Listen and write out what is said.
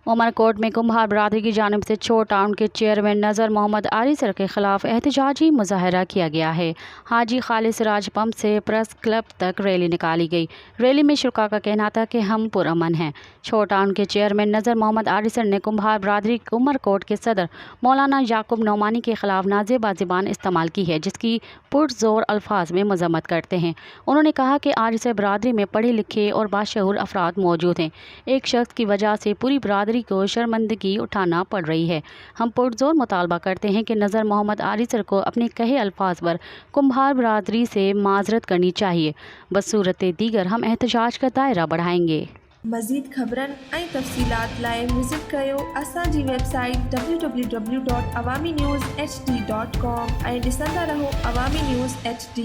उमरकोट में कुम्हार बरादरी की जानिब से चोर टाउन के चेयरमैन नज़र मोहम्मद आरिसर के खिलाफ एहतजाजी मुजाहरा किया गया है। हाजी खालिद सिराज पंप से प्रेस क्लब तक रैली निकाली गई। रैली में शुरा का कहना था कि हम पुरअमन हैं। चोर टाउन के चेयरमैन नज़र मोहम्मद आरिसर ने कुम्हार बरादरी उमरकोट के सदर मौलाना याकूब नौमानी के खिलाफ नाज़ेबा ज़बान इस्तेमाल की है, जिसकी पुरज़ोर अल्फाज में मजम्मत करते हैं। उन्होंने कहा कि आरिसर बरादरी में पढ़े लिखे और बाशऊर अफराद मौजूद हैं। एक शख्स की वजह से पूरी बरादरी को शर्मिंदगी उठाना पड़ रही है। हम पुरजोर मुतालबा करते हैं कि नज़र मोहम्मद आरिसर को अपने कहे अल्फाज पर कुम्हार बरादरी से माजरत करनी चाहिए। बसूरत दीगर हम एहतजाज का दायरा बढ़ाएंगे। मज़ीद ख़बरन ऐं तफ़सीलात लाइ विज़िट कयो असांजी वेबसाइट www.awamiNewsHD.com ऐं ॾिसंदा रहो अवामी न्यूज़ HD।